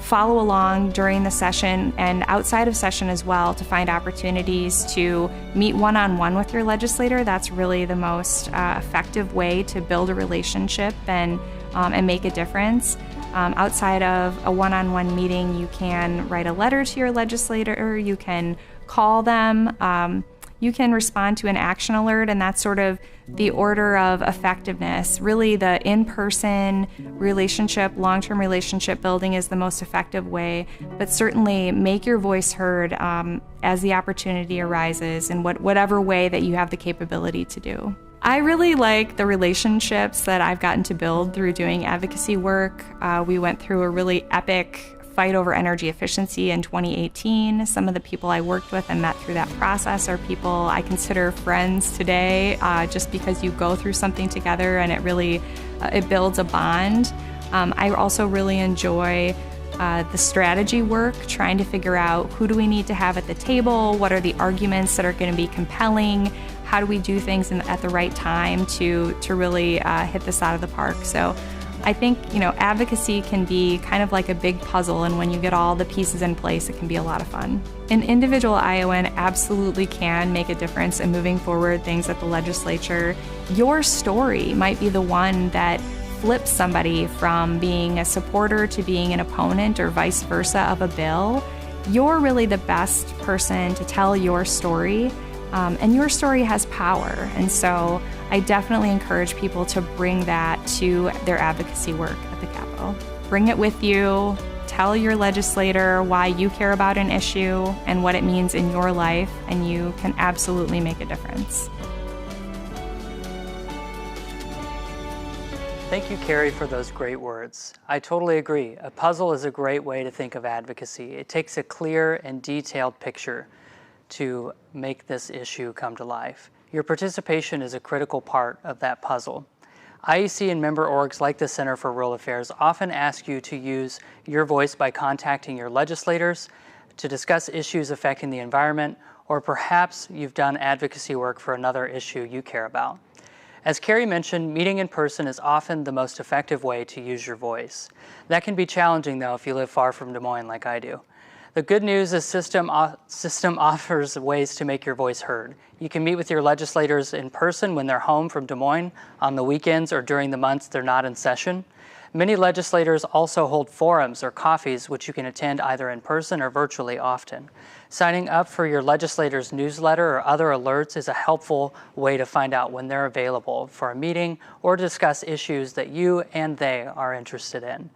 follow along during the session and outside of session as well to find opportunities to meet one-on-one with your legislator. That's really the most effective way to build a relationship and make a difference. Outside of a one-on-one meeting, you can write a letter to your legislator, you can call them, you can respond to an action alert, and that's sort of the order of effectiveness. Really, the in-person relationship, long-term relationship building is the most effective way, but certainly make your voice heard as the opportunity arises in whatever way that you have the capability to do. I really like the relationships that I've gotten to build through doing advocacy work. We went through a really epic fight over energy efficiency in 2018. Some of the people I worked with and met through that process are people I consider friends today, just because you go through something together and it really it builds a bond. I also really enjoy the strategy work, trying to figure out who do we need to have at the table, what are the arguments that are going to be compelling, how do we do things at the right time to really hit this out of the park. So I think, advocacy can be kind of like a big puzzle, and when you get all the pieces in place, it can be a lot of fun. An individual Iowan absolutely can make a difference in moving forward things at the legislature. Your story might be the one that flips somebody from being a supporter to being an opponent or vice versa of a bill. You're really the best person to tell your story, and your story has power. And so I definitely encourage people to bring that to their advocacy work at the Capitol. Bring it with you, tell your legislator why you care about an issue and what it means in your life, and you can absolutely make a difference. Thank you, Carrie, for those great words. I totally agree. A puzzle is a great way to think of advocacy. It takes a clear and detailed picture to make this issue come to life. Your participation is a critical part of that puzzle. IEC and member orgs like the Center for Rural Affairs often ask you to use your voice by contacting your legislators to discuss issues affecting the environment, or perhaps you've done advocacy work for another issue you care about. As Carrie mentioned, meeting in person is often the most effective way to use your voice. That can be challenging, though, if you live far from Des Moines like I do. The good news is system offers ways to make your voice heard. You can meet with your legislators in person when they're home from Des Moines, on the weekends, or during the months they're not in session. Many legislators also hold forums or coffees which you can attend either in person or virtually often. Signing up for your legislator's newsletter or other alerts is a helpful way to find out when they're available for a meeting or discuss issues that you and they are interested in.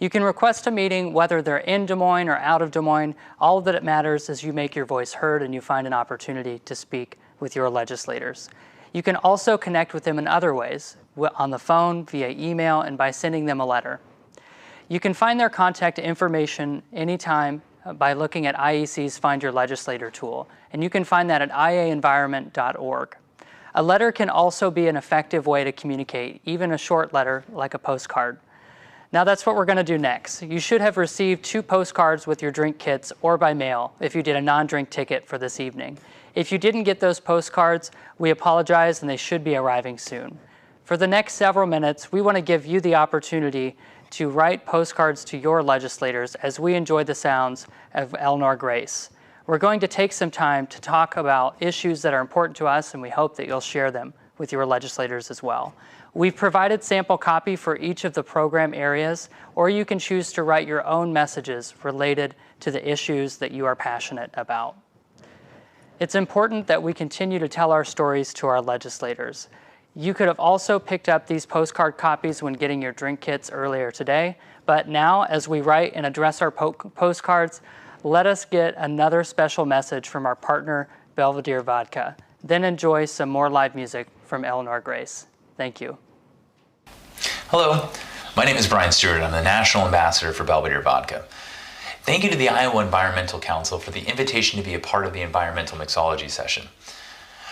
You can request a meeting whether they're in Des Moines or out of Des Moines. All that it matters is you make your voice heard and you find an opportunity to speak with your legislators. You can also connect with them in other ways, on the phone, via email, and by sending them a letter. You can find their contact information anytime by looking at IEC's Find Your Legislator tool, and you can find that at iaenvironment.org. A letter can also be an effective way to communicate, even a short letter like a postcard. Now that's what we're going to do next. You should have received 2 postcards with your drink kits or by mail if you did a non-drink ticket for this evening. If you didn't get those postcards, we apologize and they should be arriving soon. For the next several minutes, we want to give you the opportunity to write postcards to your legislators as we enjoy the sounds of Eleanor Grace. We're going to take some time to talk about issues that are important to us, and we hope that you'll share them with your legislators as well. We've provided sample copy for each of the program areas, or you can choose to write your own messages related to the issues that you are passionate about. It's important that we continue to tell our stories to our legislators. You could have also picked up these postcard copies when getting your drink kits earlier today, but now as we write and address our postcards, let us get another special message from our partner, Belvedere Vodka. Then enjoy some more live music from Eleanor Grace. Thank you. Hello, my name is Brian Stewart. I'm the National Ambassador for Belvedere Vodka. Thank you to the Iowa Environmental Council for the invitation to be a part of the environmental mixology session.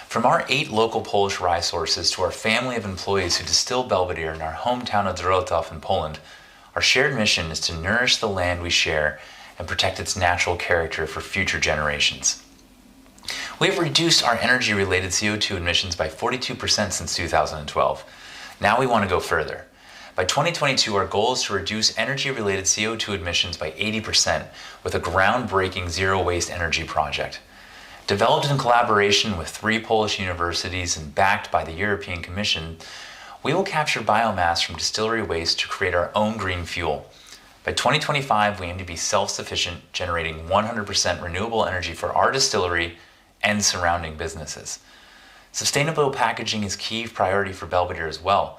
From our 8 local Polish rye sources to our family of employees who distill Belvedere in our hometown of Dorotów in Poland, our shared mission is to nourish the land we share and protect its natural character for future generations. We have reduced our energy-related CO2 emissions by 42% since 2012. Now we want to go further. By 2022, our goal is to reduce energy-related CO2 emissions by 80% with a groundbreaking zero-waste energy project. Developed in collaboration with 3 Polish universities and backed by the European Commission, we will capture biomass from distillery waste to create our own green fuel. By 2025, we aim to be self-sufficient, generating 100% renewable energy for our distillery and surrounding businesses. Sustainable packaging is key priority for Belvedere as well.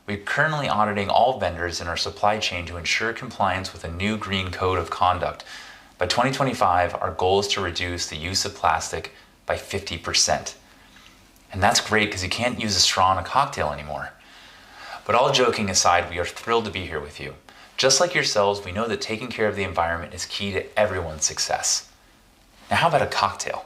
We're currently auditing all vendors in our supply chain to ensure compliance with a new green code of conduct. By 2025, our goal is to reduce the use of plastic by 50%. And that's great because you can't use a straw in a cocktail anymore. But all joking aside, we are thrilled to be here with you. Just like yourselves, we know that taking care of the environment is key to everyone's success. Now how about a cocktail?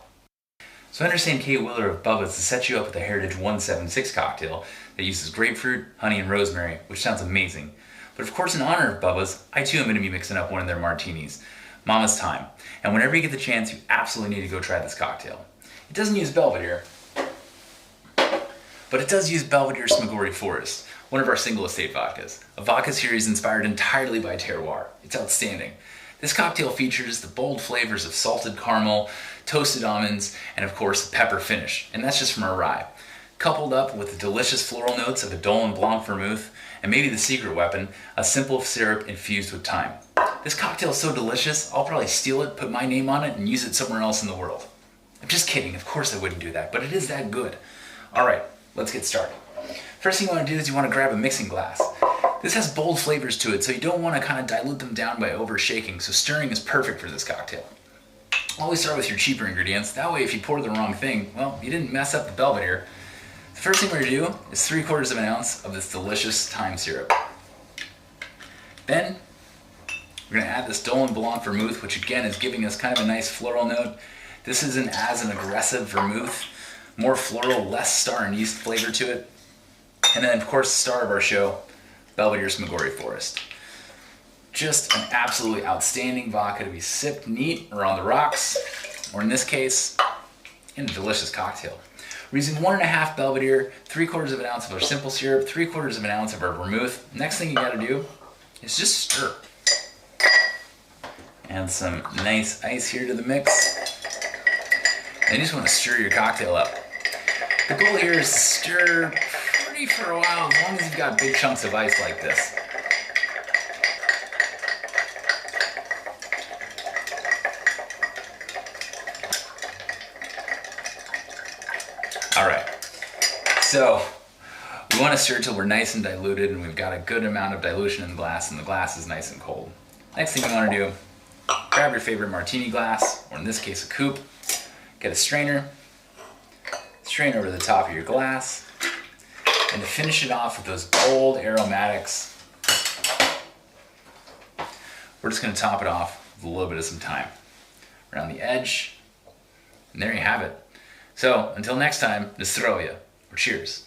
So I understand Kate Willer of Bubba's to set you up with a Heritage 176 cocktail that uses grapefruit, honey, and rosemary, which sounds amazing. But of course, in honor of Bubba's, I too am going to be mixing up one of their martinis, Mama's Time. And whenever you get the chance, you absolutely need to go try this cocktail. It doesn't use Belvedere, but it does use Belvedere Smigori Forest, one of our single estate vodkas. A vodka series inspired entirely by terroir. It's outstanding. This cocktail features the bold flavors of salted caramel, toasted almonds, and of course the pepper finish, and that's just from our rye. Coupled up with the delicious floral notes of a Dolin Blanc vermouth, and maybe the secret weapon, a simple syrup infused with thyme. This cocktail is so delicious, I'll probably steal it, put my name on it, and use it somewhere else in the world. I'm just kidding, of course I wouldn't do that, but it is that good. Alright, let's get started. First thing you want to do is you want to grab a mixing glass. This has bold flavors to it, so you don't want to kind of dilute them down by over shaking, so stirring is perfect for this cocktail. Always start with your cheaper ingredients, that way if you pour the wrong thing, well, you didn't mess up the Belvedere. The first thing we're going to do is 3/4 of an ounce of this delicious thyme syrup. Then, we're going to add this Dolin Blanc vermouth, which again is giving us kind of a nice floral note. This isn't as an aggressive vermouth, more floral, less star and yeast flavor to it. And then of course the star of our show, Belvedere Smigori Forest. Just an absolutely outstanding vodka to be sipped neat or on the rocks, or in this case, in a delicious cocktail. We're using 1.5 Belvedere, 3/4 of an ounce of our simple syrup, 3/4 of an ounce of our vermouth. Next thing you gotta do is just stir. Add some nice ice here to the mix. And you just wanna stir your cocktail up. The goal here is to stir pretty for a while, as long as you've got big chunks of ice like this. Alright, so we want to stir till we're nice and diluted and we've got a good amount of dilution in the glass and the glass is nice and cold. Next thing you want to do, grab your favorite martini glass, or in this case a coupe, get a strainer, strain over the top of your glass, and to finish it off with those bold aromatics, we're just going to top it off with a little bit of some thyme around the edge, and there you have it. So, until next time, na zdrowie. Cheers.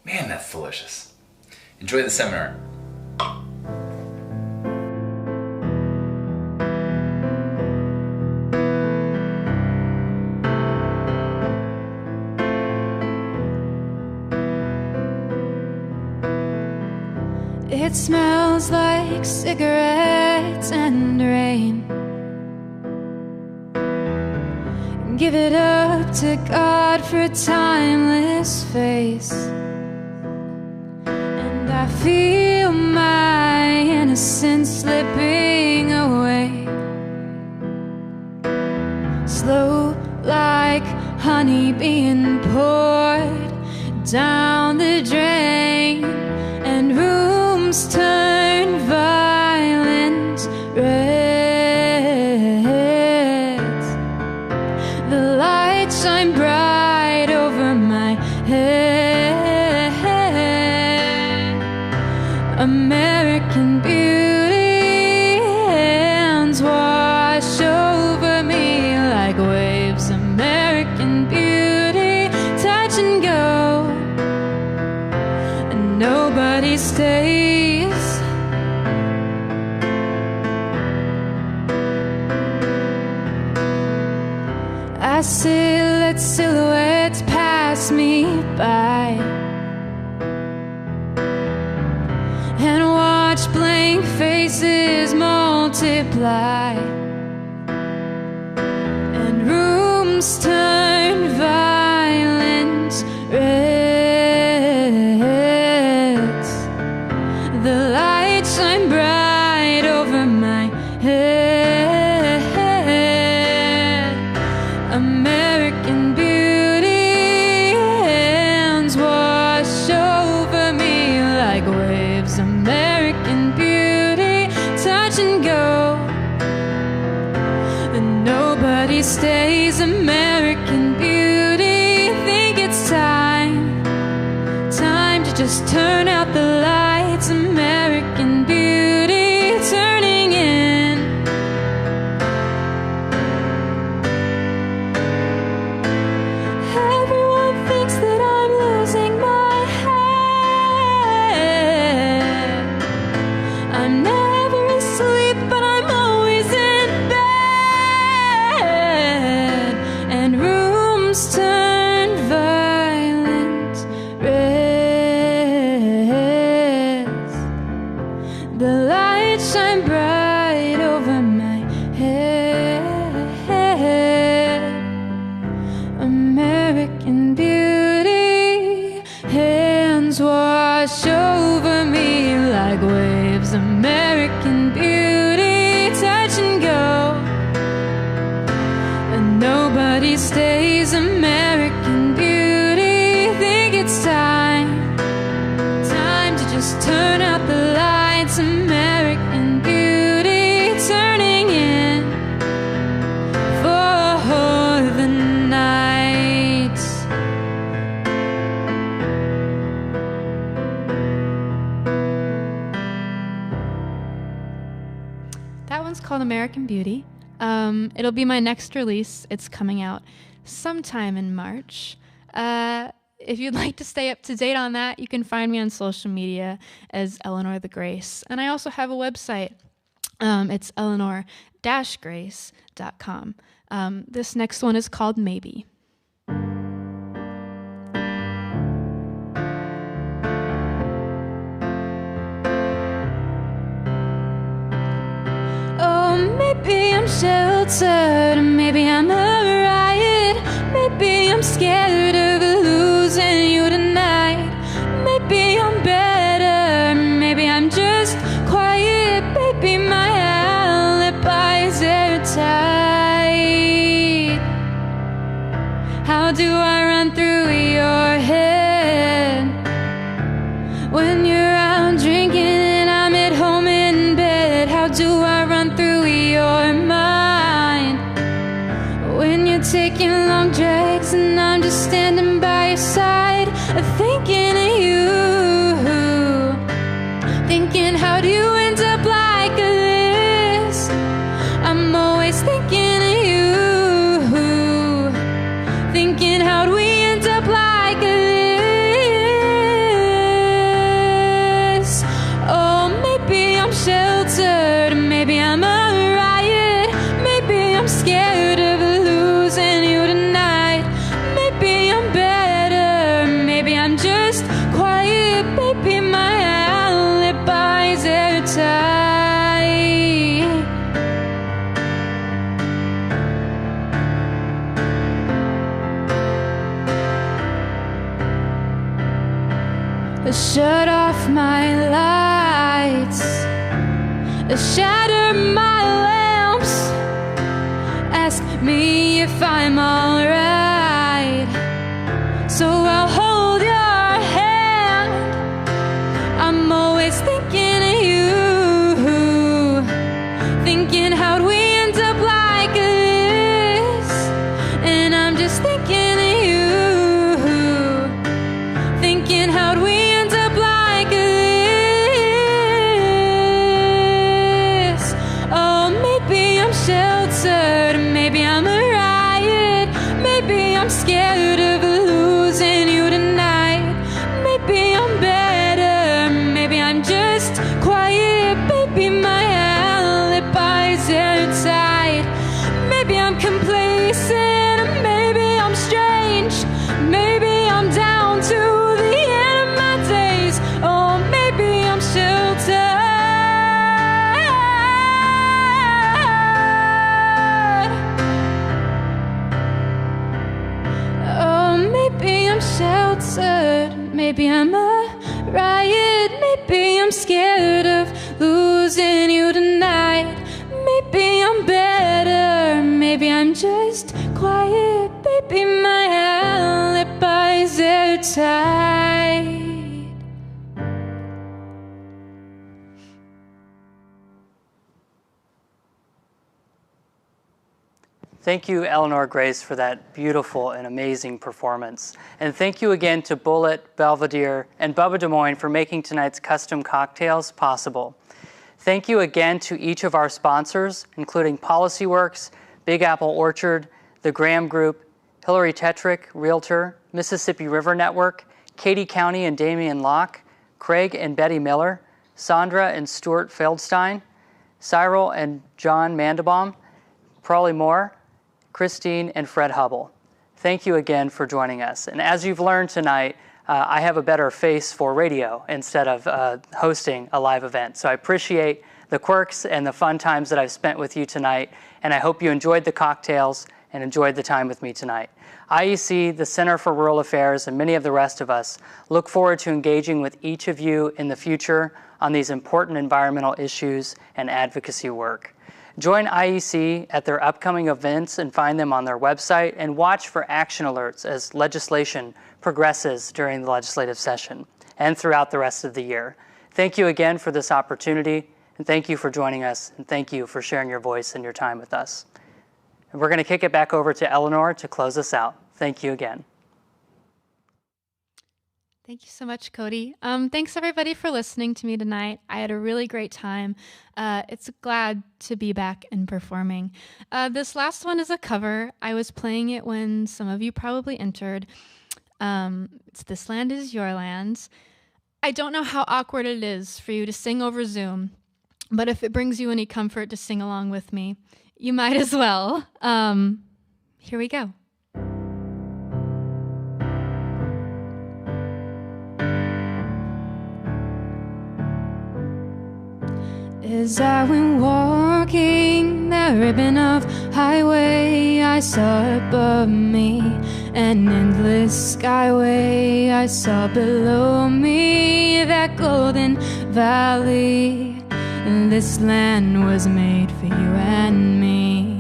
Man, that's delicious. Enjoy the seminar. It smells like cigarettes and rain. Give it up to God for a timeless face. And I feel my innocence slipping away, slow like honey being poured down the drain, and rooms turn violent red. The light shine bright over my head. American beauty, hands wash over me like waves. American beauty, touch and go, and nobody stays. I sit, let silhouettes pass me by, and watch blank faces multiply, and rooms turn violent reds. The light shine bright over my head. American beauty, hands wash over me like waves. American beauty, touch and go, and nobody stays. American beauty, think it's time to just turn out the lights. American beauty, turning in. Everyone thinks that I'm losing my head. I'm never asleep, but I'm always in bed, and rooms turn violent reds. The light shine bright over my head. American beauty, hands wash over me like waves. American beauty, touch and go, and nobody stays. American beauty, think it's time to just turn out the lights. American beauty, turning in for the night. That one's called American Beauty. It'll be my next release. It's coming out sometime in March. If you'd like to stay up to date on that, you can find me on social media as Eleanor the Grace. And I also have a website. It's eleanor-grace.com. This next one is called Maybe. Oh, maybe I'm sheltered, maybe I'm a riot, maybe I'm scared of losing you tonight. Maybe I'm better, maybe I'm just quiet, baby, my alibi's airtight. How do I run through your head when you're out drinking and I'm at home in bed? How do I run through your mind when you're taking long drags and I'm just standing by your side, thinking of you, thinking how do you end up like this? I'm always thinking of you, shut off my lights, shatter my lamps, ask me if I'm alright. So I'll hold your hand. I'm always thinking of you, thinking how'd we end up like this. And I'm just thinking of you, thinking how'd we end up like this. Oh, maybe I'm sheltered, maybe I'm a riot, maybe I'm scared of losing you tonight. Maybe I'm better, maybe I'm just quiet, maybe my alibi's airtight. Maybe I'm complacent, maybe I'm strange, maybe I'm down to the end of my days. Oh, maybe I'm sheltered. Oh, maybe I'm sheltered, maybe I'm a riot, maybe I'm scared of losing you tonight. Maybe I'm better, maybe I'm just quiet, maybe my alibi's airtight. Thank you, Eleanor Grace, for that beautiful and amazing performance. And thank you again to Bullet, Belvedere, and Bubba Des Moines for making tonight's custom cocktails possible. Thank you again to each of our sponsors, including PolicyWorks, Big Apple Orchard, the Graham Group, Hillary Tetrick, Realtor, Mississippi River Network, Katy County and Damian Locke, Craig and Betty Miller, Sandra and Stuart Feldstein, Cyril and John Mandelbaum, Prawley Moore, Christine and Fred Hubble. Thank you again for joining us. And as you've learned tonight, I have a better face for radio instead of hosting a live event. So I appreciate the quirks and the fun times that I've spent with you tonight, and I hope you enjoyed the cocktails and enjoyed the time with me tonight. IEC, the Center for Rural Affairs, and many of the rest of us look forward to engaging with each of you in the future on these important environmental issues and advocacy work. Join IEC at their upcoming events and find them on their website, and watch for action alerts as legislation progresses during the legislative session and throughout the rest of the year. Thank you again for this opportunity, and thank you for joining us, and thank you for sharing your voice and your time with us. And we're going to kick it back over to Eleanor to close us out. Thank you again. Thank you so much, Cody. Thanks everybody for listening to me tonight. I had a really great time. It's glad to be back and performing. This last one is a cover. I was playing it when some of you probably entered. It's This Land Is Your Land. I don't know how awkward it is for you to sing over Zoom, but if it brings you any comfort to sing along with me, you might as well. Here we go. As I went walking that ribbon of highway, I saw above me an endless skyway. I saw below me that golden valley. And this land was made for you and me.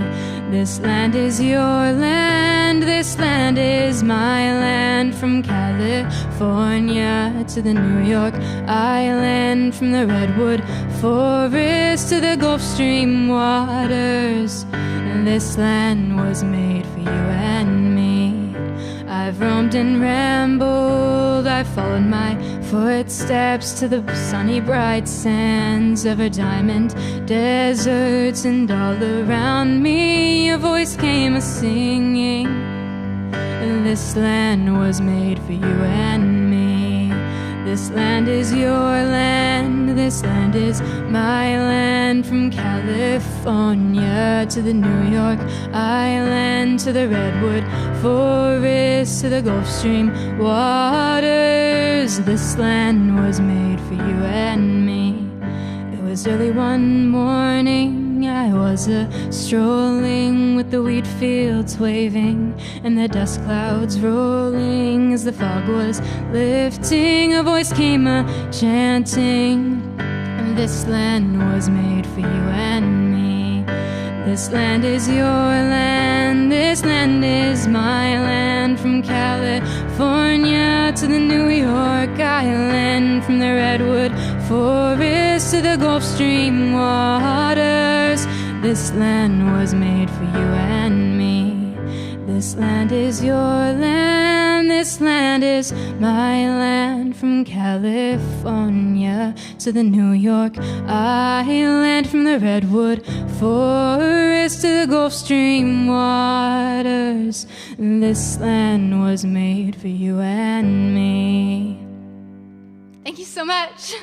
This land is your land, this land is my land. From California to the New York Island, from the redwood forest to the Gulf Stream waters. And this land was made for you and me. I've roamed and rambled, I've followed my footsteps to the sunny bright sands of her diamond deserts. And all around me a voice came a-singing, this land was made for you and me. This land is your land, this land is my land. From California to the New York Island, to the redwood forest, to the Gulf Stream waters. This land was made for you and me. It was early one morning California, I was strolling with the wheat fields waving and the dust clouds rolling as the fog was lifting. A voice came chanting, this land was made for you and me. This land is your land, this land is my land. From California to the New York Island, from the redwood forest to the Gulf Stream waters, this land was made for you and me. This land is your land, this land is my land. From California to the New York Island, from the redwood forest to the Gulf Stream waters, this land was made for you and me. Thank you so much.